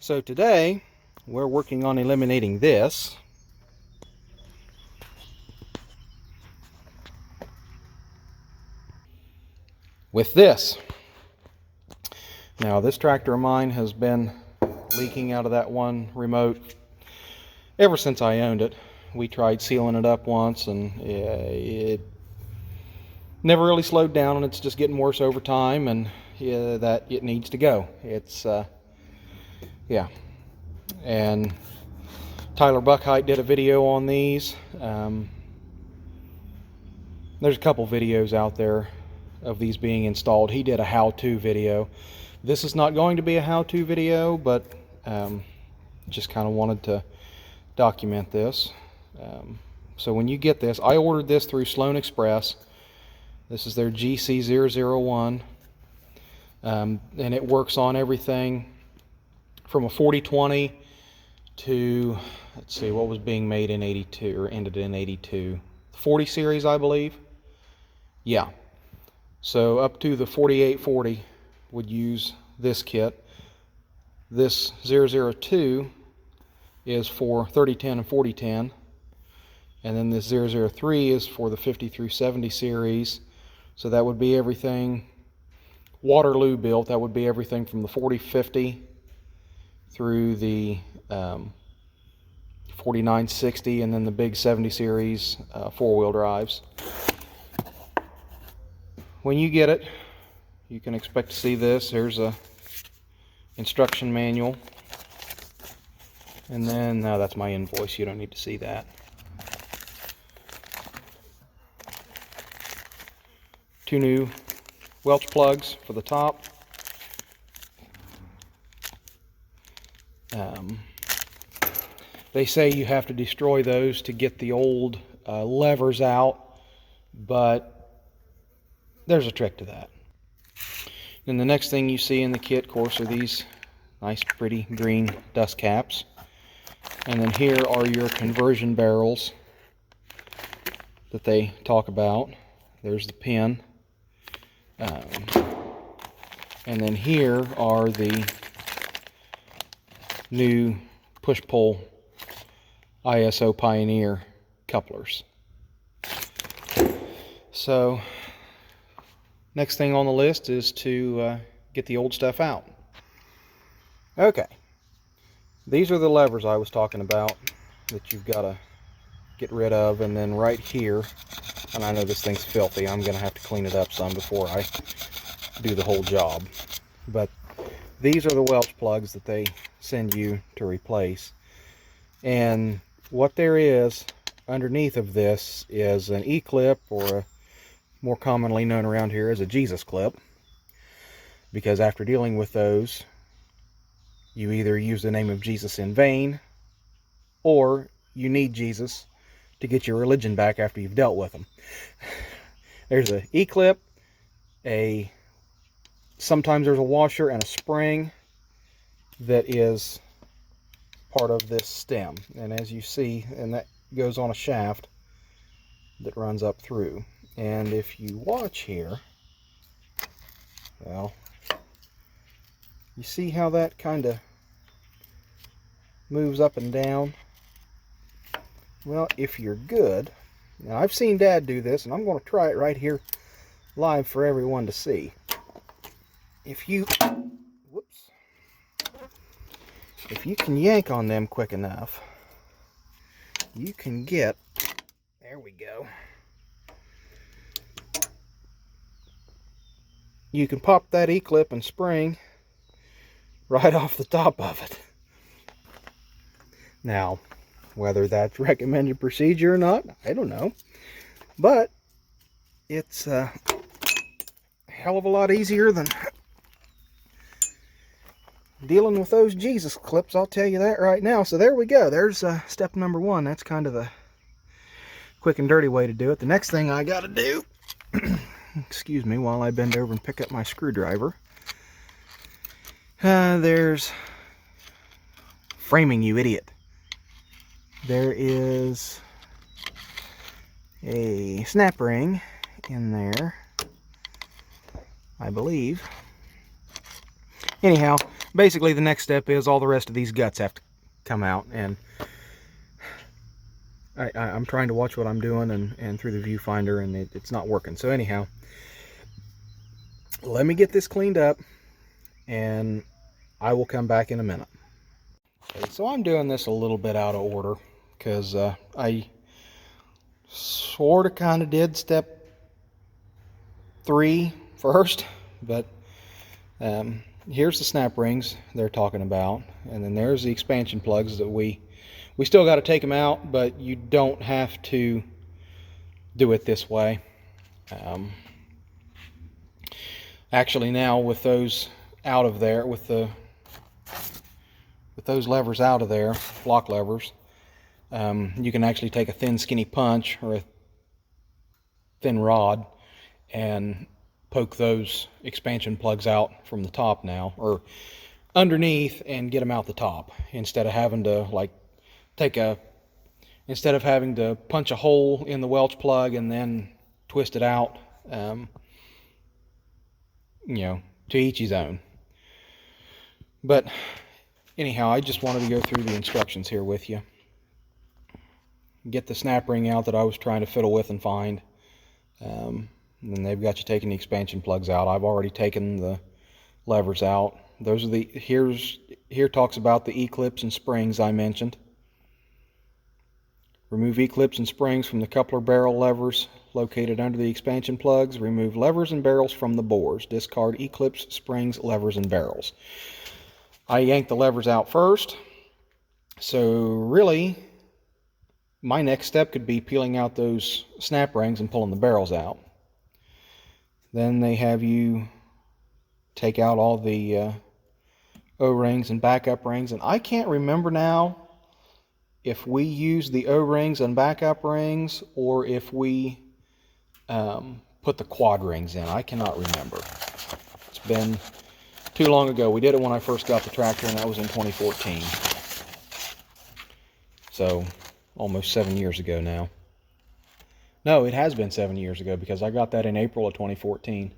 So today we're working on eliminating this. With this. Now this tractor of mine has been leaking out of that one remote ever since I owned it. We tried sealing it up once and it never really slowed down, and it's just getting worse over time, and that it needs to go. It's yeah. And Tyler Buckheit did a video on these. There's a couple videos out there of these being installed. He did a how-to video. This is not going to be a how-to video, but just kind of wanted to document this. So when you get this, I ordered this through Sloan Express. This is their GC001, and it works on everything from a 4020 to, let's see, what was being made in 82 or ended in 82, 40 series, I believe. Yeah, so up to the 4840 would use this kit. This 002 is for 3010 and 4010, and then this 003 is for the 50 through 70 series. So that would be everything Waterloo built. That would be everything from the 4050 through the 4960, and then the big 70 series four-wheel drives. When you get it, you can expect to see this. There's a instruction manual, and then no, that's my invoice. You don't need to see that. Two new Welch plugs for the top. They say you have to destroy those to get the old levers out, but there's a trick to that. Then the next thing you see in the kit, of course, are these nice pretty green dust caps. And then here are your conversion barrels that they talk about. There's the pin. And then here are the new push-pull ISO Pioneer couplers. So next thing on the list is to get the old stuff out. Okay, these are the levers I was talking about that you've got to get rid of. And then right here, and I know this thing's filthy, I'm going to have to clean it up some before I do the whole job. But these are the Welch plugs that they send you to replace. And what there is underneath of this is an E-clip, or more commonly known around here as a Jesus clip. Because after dealing with those, you either use the name of Jesus in vain, or you need Jesus to get your religion back after you've dealt with them. There's an E-clip, sometimes there's a washer and a spring that is part of this stem. And as you see, and that goes on a shaft that runs up through. And if you watch here, well, you see how that kind of moves up and down? Well, if you're good, now I've seen Dad do this, and I'm going to try it right here live for everyone to see. If you can yank on them quick enough, you can get, there we go, you can pop that E-clip and spring right off the top of it. Now, whether that's recommended procedure or not, I don't know, but it's a hell of a lot easier than dealing with those Jesus clips, I'll tell you that right now. So there we go. There's step number one. That's kind of the quick and dirty way to do it. The next thing I got to do, excuse me while I bend over and pick up my screwdriver, there's framing, you idiot. There is a snap ring in there, I believe. Anyhow, basically the next step is all the rest of these guts have to come out, and I'm trying to watch what I'm doing and through the viewfinder, and it's not working. So anyhow, let me get this cleaned up and I will come back in a minute. Okay, so I'm doing this a little bit out of order because I sort of kind of did step 3 first, but here's the snap rings they're talking about, and then there's the expansion plugs that we still got to take them out, but you don't have to do it this way. Actually, now with those out of there, with those levers out of there, block levers, you can actually take a thin skinny punch or a thin rod and poke those expansion plugs out from the top now, or underneath, and get them out the top, instead of having to like instead of having to punch a hole in the Welch plug and then twist it out. You know, to each his own. But anyhow, I just wanted to go through the instructions here with you. Get the snap ring out that I was trying to fiddle with and find. And then they've got you taking the expansion plugs out. I've already taken the levers out. Those are the, here talks about the E-clips and springs I mentioned. Remove E-clips and springs from the coupler barrel levers located under the expansion plugs. Remove levers and barrels from the bores. Discard E-clips, springs, levers, and barrels. I yanked the levers out first. So really, my next step could be peeling out those snap rings and pulling the barrels out. Then they have you take out all the O-rings and backup rings. And I can't remember now if we use the O-rings and backup rings or if we put the quad rings in. I cannot remember. It's been too long ago. We did it when I first got the tractor, and that was in 2014. So almost 7 years ago now. No, it has been 7 years ago because I got that in April of 2014.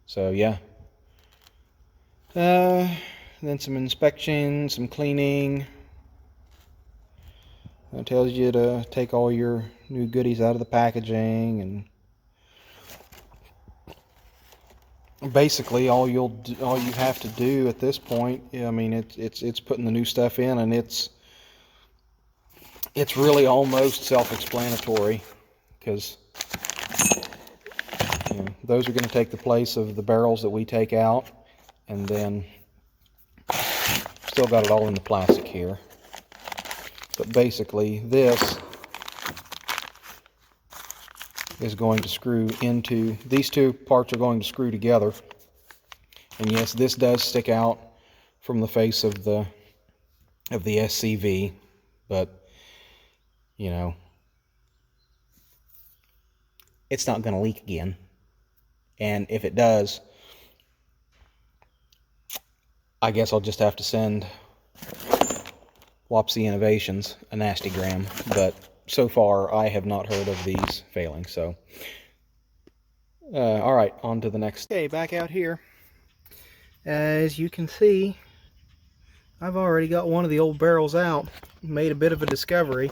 So yeah. Then some inspection, some cleaning. It tells you to take all your new goodies out of the packaging, and basically all you have to do at this point, I mean, it's putting the new stuff in, and it's really almost self-explanatory, because those are going to take the place of the barrels that we take out, and then still got it all in the plastic here. But basically, this is going to screw into, these two parts are going to screw together. And yes, this does stick out from the face of the SCV, but you know, it's not going to leak again. And if it does, I guess I'll just have to send Wapsi Innovations a nastygram, but so far I have not heard of these failing. So all right, on to the next. Okay, back out here. As you can see, I've already got one of the old barrels out. Made a bit of a discovery.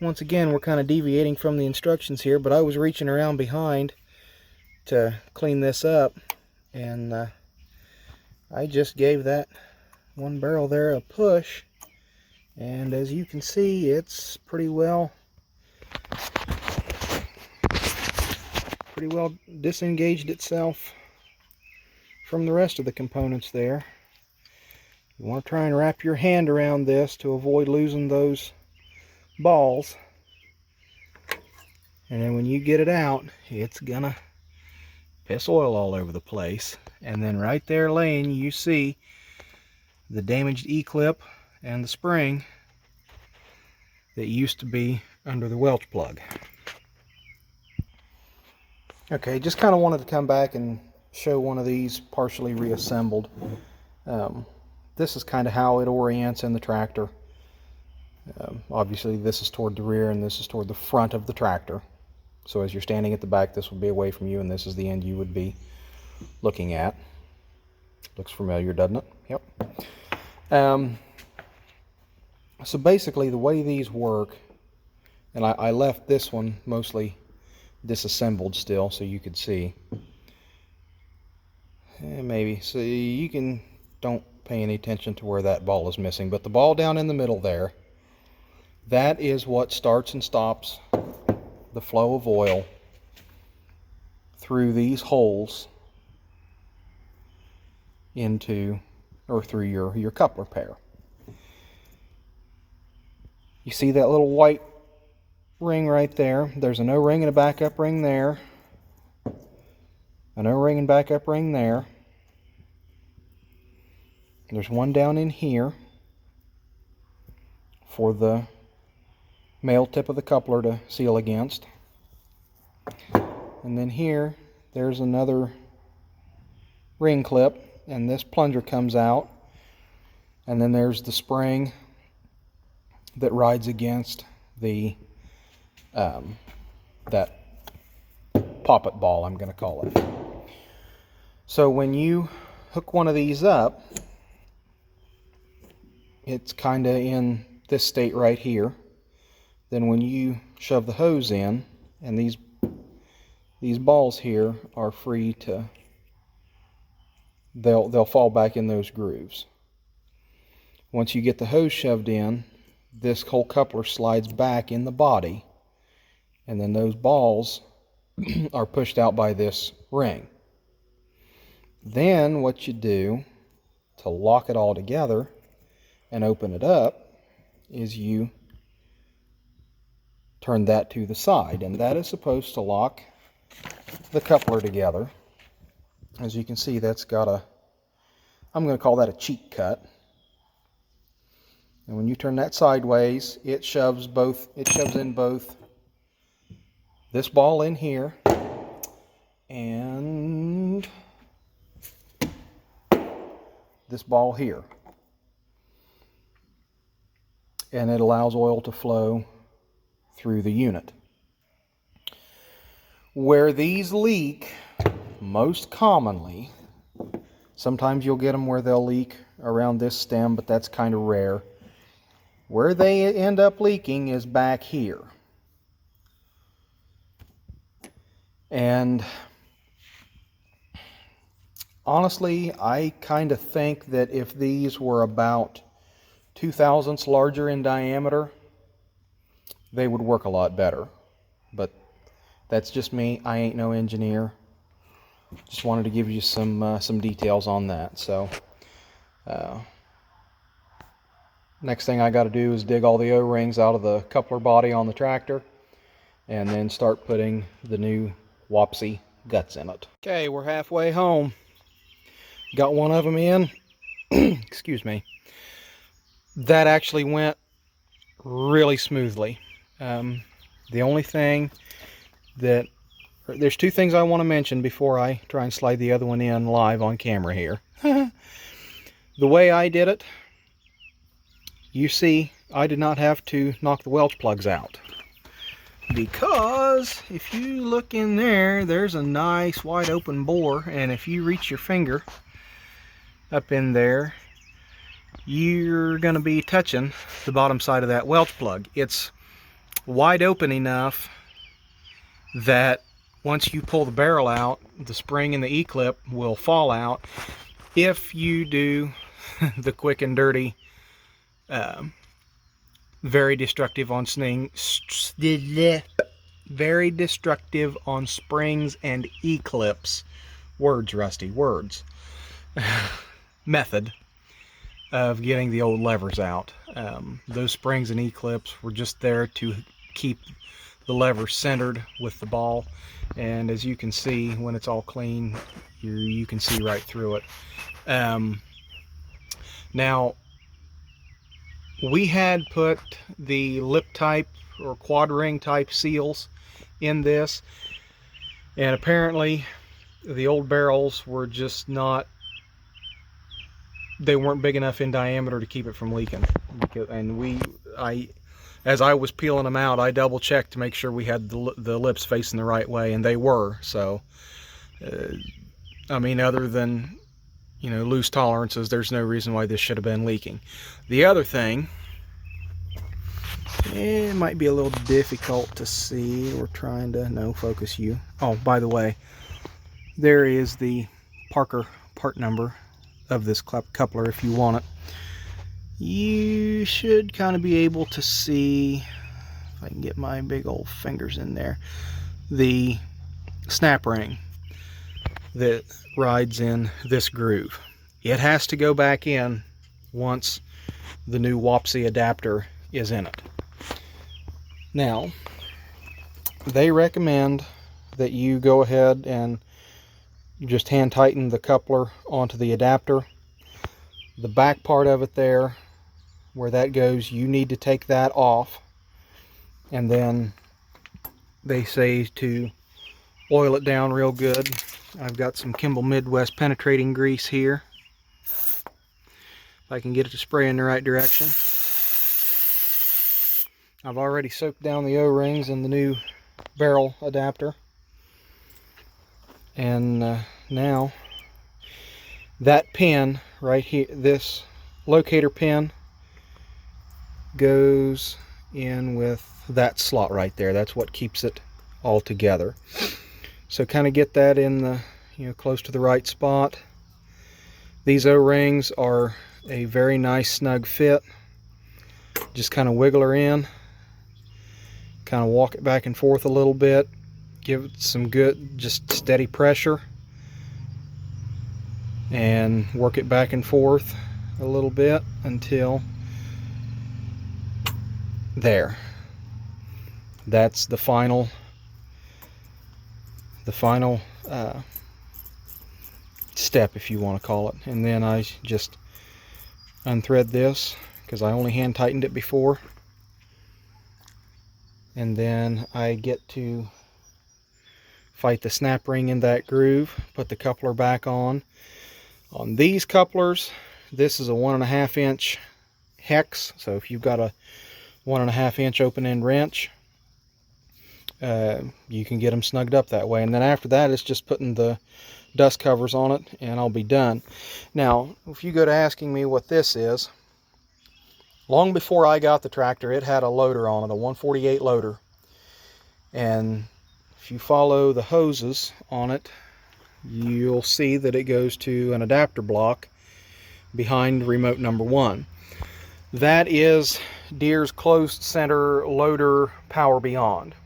Once again, we're kind of deviating from the instructions here, but I was reaching around behind to clean this up, and I just gave that one barrel there a push. And as you can see, it's pretty well disengaged itself from the rest of the components there. You want to try and wrap your hand around this to avoid losing those balls. And then when you get it out, it's gonna piss oil all over the place. And then right there laying, you see the damaged E-clip and the spring that used to be under the Welch plug. Okay, just kind of wanted to come back and show one of these partially reassembled. This is kind of how it orients in the tractor. Obviously this is toward the rear and this is toward the front of the tractor. So as you're standing at the back, this will be away from you, and this is the end you would be looking at. Looks familiar, doesn't it? Yep. So basically the way these work, and I left this one mostly disassembled still so you could see. Maybe. So you can, don't pay any attention to where that ball is missing, but the ball down in the middle there, that is what starts and stops the flow of oil through these holes into, or through your coupler pair. You see that little white ring right there? There's an O-ring and a backup ring there. An O-ring and backup ring there. There's one down in here for the male tip of the coupler to seal against. And then here, there's another ring clip, and this plunger comes out. And then there's the spring that rides against the that poppet ball, I'm going to call it. So when you hook one of these up, it's kind of in this state right here. Then when you shove the hose in, and these balls here are free to, they'll fall back in those grooves. Once you get the hose shoved in, this whole coupler slides back in the body, and then those balls are pushed out by this ring. Then what you do to lock it all together and open it up is you turn that to the side, and that is supposed to lock the coupler together. As you can see, that's got a, I'm going to call that a cheek cut. And when you turn that sideways, it shoves in both this ball in here and this ball here. And it allows oil to flow through the unit. Where these leak most commonly, sometimes you'll get them where they'll leak around this stem, but that's kind of rare. Where they end up leaking is back here. And honestly, I kind of think that if these were about 0.02 larger in diameter, they would work a lot better. But that's just me. I ain't no engineer. Just wanted to give you some details on that. So next thing I got to do is dig all the O-rings out of the coupler body on the tractor, and then start putting the new Wapsi guts in it. Okay, we're halfway home. Got one of them in. Excuse me. That actually went really smoothly. The only thing that, there's two things I want to mention before I try and slide the other one in live on camera here. The way I did it, you see, I did not have to knock the Welch plugs out. Because if you look in there, there's a nice wide open bore, and if you reach your finger up in there, you're going to be touching the bottom side of that Welch plug. It's wide open enough that once you pull the barrel out, the spring and the E-clip will fall out if you do the quick and dirty, very destructive on very destructive on springs and E-clips, words, Rusty, words, method of getting the old levers out. Those springs and E-clips were just there to keep the lever centered with the ball, and as you can see, when it's all clean, you can see right through it. Now, we had put the lip type or quad ring type seals in this, and apparently the old barrels were just not, they weren't big enough in diameter to keep it from leaking. And as I was peeling them out, I double checked to make sure we had the lips facing the right way, and they were. So I mean, other than loose tolerances, there's no reason why this should have been leaking. The other thing, it might be a little difficult to see. We're trying to, no, focus you. Oh, by the way, there is the Parker part number of this coupler if you want it. You should kind of be able to see, if I can get my big old fingers in there, the snap ring that rides in this groove. It has to go back in once the new Wapsi adapter is in it. Now, they recommend that you go ahead and just hand tighten the coupler onto the adapter. The back part of it there, where that goes, you need to take that off, and then they say to oil it down real good. I've got some Kimball Midwest penetrating grease here. If I can get it to spray in the right direction. I've already soaked down the O-rings in the new barrel adapter. And now that pin right here, this locator pin, goes in with that slot right there. That's what keeps it all together. So kind of get that in the, close to the right spot. These O-rings are a very nice snug fit. Just kind of wiggle her in, kind of walk it back and forth a little bit, give it some good, just steady pressure, and work it back and forth a little bit until there. That's the final step, if you want to call it. And then I just unthread this, because I only hand tightened it before, and then I get to fight the snap ring in that groove, put the coupler back on. On these couplers, this is a 1.5 inch hex, so if you've got a 1.5 inch open end wrench, you can get them snugged up that way. And then after that, it's just putting the dust covers on it, and I'll be done. Now, if you go to asking me what this is, long before I got the tractor, it had a loader on it, a 148 loader. And if you follow the hoses on it, you'll see that it goes to an adapter block behind remote number 1. That is Deere's closed center loader Power Beyond.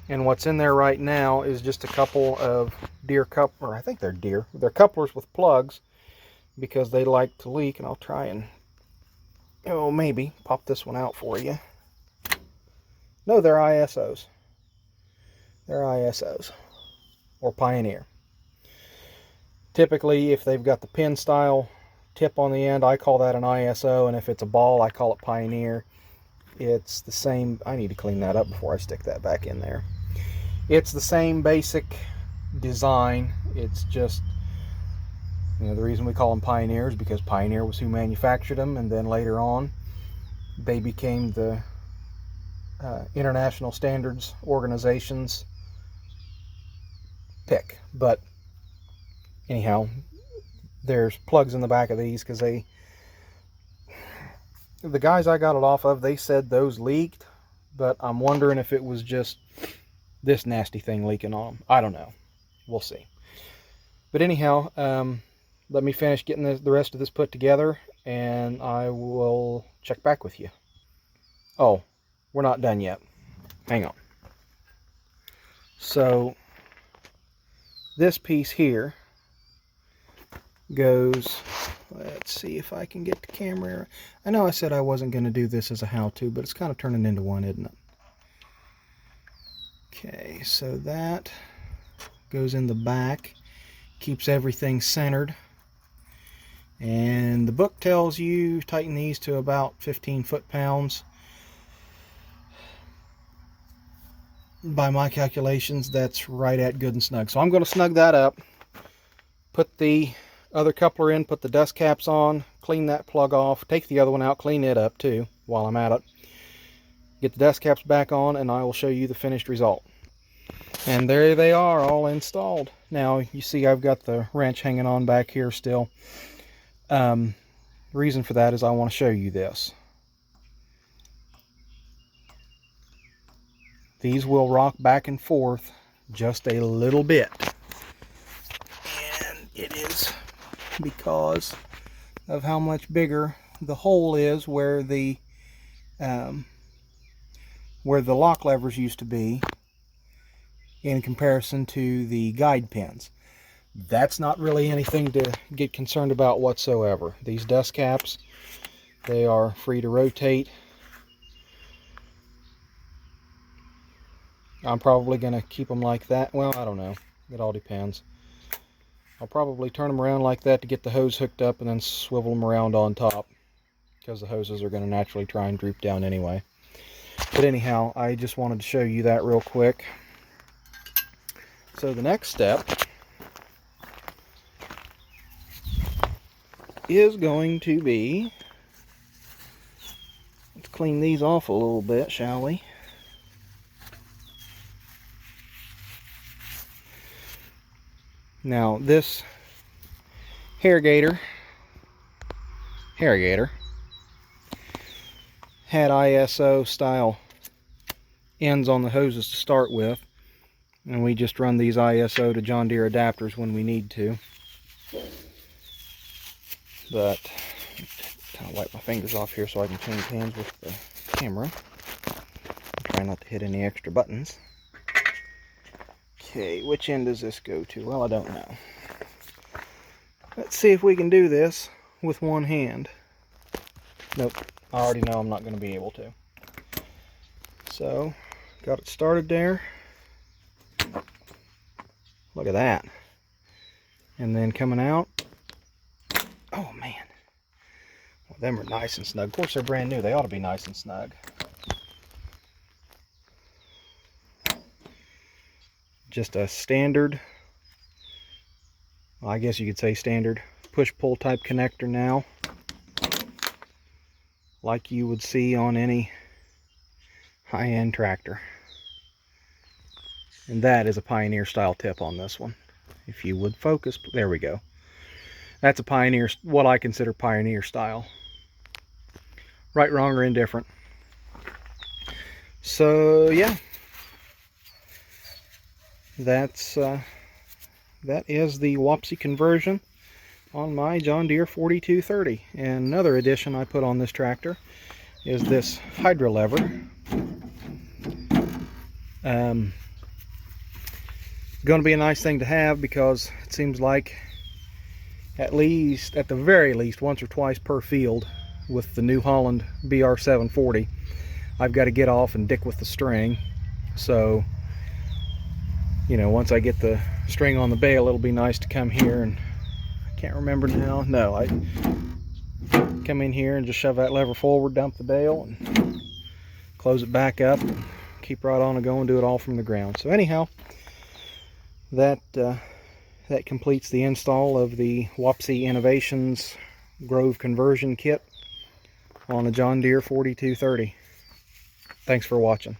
And what's in there right now is just a couple of Deere I think they're Deere. They're couplers with plugs because they like to leak. And I'll try and, maybe pop this one out for you. No, they're ISOs. They're ISOs or Pioneer. Typically, if they've got the pin style tip on the end, I call that an ISO, and if it's a ball, I call it Pioneer. It's the same. I need to clean that up before I stick that back in there. It's the same basic design. It's just, the reason we call them Pioneers is because Pioneer was who manufactured them, and then later on they became the International Standards Organization's pick. But anyhow, there's plugs in the back of these because the guys I got it off of, they said those leaked, but I'm wondering if it was just this nasty thing leaking on them. I don't know. We'll see. But anyhow, let me finish getting the rest of this put together, and I will check back with you. Oh, we're not done yet. Hang on. So this piece here goes, let's see if I can get the camera. I know I said I wasn't going to do this as a how-to, but it's kind of turning into one, isn't it? Okay, so that goes in the back, keeps everything centered. And the book tells you tighten these to about 15 foot-pounds. By my calculations, that's right at good and snug. So I'm going to snug that up, put the other coupler in, put the dust caps on, clean that plug off, take the other one out, clean it up too while I'm at it. Get the dust caps back on, and I will show you the finished result. And there they are, all installed. Now you see I've got the wrench hanging on back here still. The reason for that is I want to show you this. These will rock back and forth just a little bit. And it is because of how much bigger the hole is where the lock levers used to be in comparison to the guide pins. That's not really anything to get concerned about whatsoever. These dust caps, they are free to rotate. I'm probably going to keep them like that. Well, I don't know. It all depends. I'll probably turn them around like that to get the hose hooked up and then swivel them around on top, because the hoses are going to naturally try and droop down anyway. But anyhow, I just wanted to show you that real quick. So the next step is going to be, let's clean these off a little bit, shall we? Now this harrigator had ISO style ends on the hoses to start with, and we just run these ISO to John Deere adapters when we need to. But kind of wipe my fingers off here so I can change hands with the camera. Try not to hit any extra buttons. Okay, which end does this go to? Well, I don't know. Let's see if we can do this with one hand. Nope, I already know I'm not going to be able to. So, got it started there. Look at that. And then coming out. Oh man. Well, them are nice and snug. Of course, they're brand new. They ought to be nice and snug. Just a standard, well, I guess you could say standard push-pull type connector now, like you would see on any high-end tractor. And that is a Pioneer style tip on this one. If you would focus, there we go. That's a Pioneer, what I consider Pioneer style. Right, wrong, or indifferent. So yeah, that is the Wapsi conversion on my John Deere 4230. And another addition I put on this tractor is this hydro lever. Going to be a nice thing to have, because it seems like at the very least once or twice per field with the New Holland BR 740 I've got to get off and dick with the string. So, you know, once I get the string on the bale, it'll be nice to come here, and I can't remember now. No, I come in here and just shove that lever forward, dump the bale, and close it back up, and keep right on and go and do it all from the ground. So anyhow, that completes the install of the Wapsi Innovations Grove Conversion Kit on a John Deere 4230. Thanks for watching.